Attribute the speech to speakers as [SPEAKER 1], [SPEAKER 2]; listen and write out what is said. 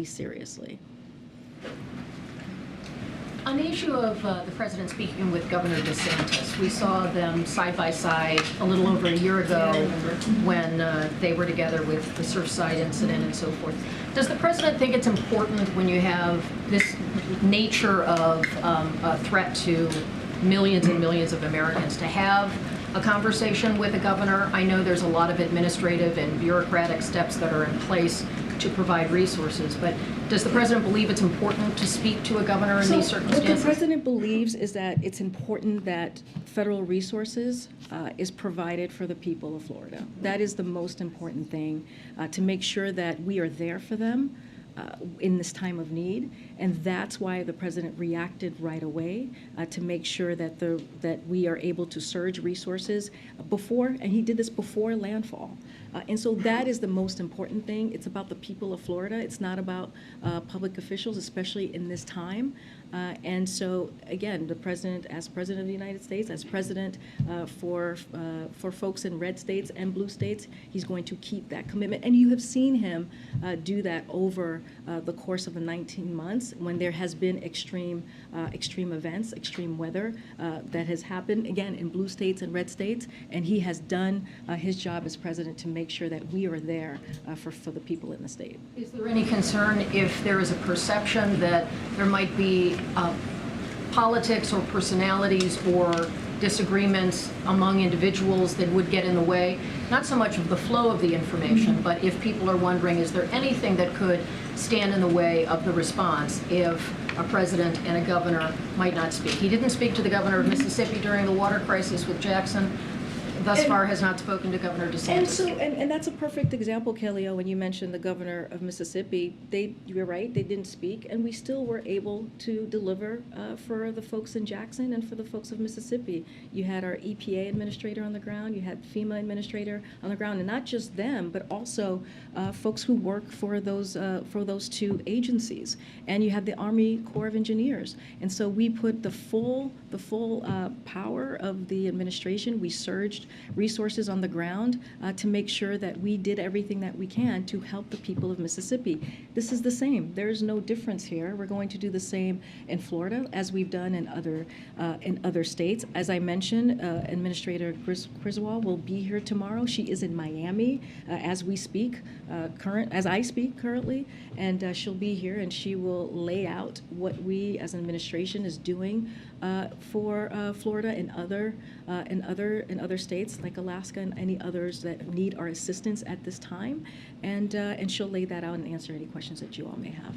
[SPEAKER 1] seriously.
[SPEAKER 2] On the issue of the president speaking with Governor DeSantis, we saw them side by side a little over a year ago when they were together with the Surfside incident and so forth. Does the president think it's important when you have this nature of a threat to millions and millions of Americans to have a conversation with a governor? I know there's a lot of administrative and bureaucratic steps that are in place to provide resources, but does the president believe it's important to speak to a governor in these circumstances?
[SPEAKER 1] What the president believes is that it's important that federal resources is provided for the people of Florida. That is the most important thing, to make sure that we are there for them in this time of need, and that's why the president reacted right away to make sure that that we are able to surge resources before, and he did this before landfall. And so that is the most important thing. It's about the people of Florida. It's not about public officials, especially in this time. And so, again, the president, as president of the United States, as president for folks in red states and blue states, he's going to keep that commitment. And you have seen him do that over the course of the 19 months when there has been extreme events, extreme weather that has happened, again, in blue states and red states. And he has done his job as president to make sure that we are there for the people in the state.
[SPEAKER 2] Is there any concern if there is a perception that there might be politics or personalities or disagreements among individuals that would get in the way, not so much of the flow of the information, but if people are wondering, is there anything that could stand in the way of the response if a president and a governor might not speak? He didn't speak to the governor of Mississippi during the water crisis with Jackson. Thus far has not spoken to Governor DeSantis.
[SPEAKER 1] And that's a perfect example, Kelly-O, when you mentioned the governor of Mississippi. You're right, they didn't speak, and we still were able to deliver for the folks in Jackson and for the folks of Mississippi. You had our EPA administrator on the ground, you had FEMA administrator on the ground, and not just them, but also folks who work for those two agencies. And you had the Army Corps of Engineers. And so we put the full power of the administration. We surged resources on the ground to make sure that we did everything that we can to help the people of Mississippi. This is the same. There's no difference here. We're going to do the same in Florida as we've done in other states. As I mentioned, Administrator Griswold will be here tomorrow. She is in Miami as we speak, as I speak currently, and she'll be here and she will lay out what we as an administration is doing for Florida and other states like Alaska and any others that need our assistance at this time, and she'll lay that out and answer any questions that you all may have.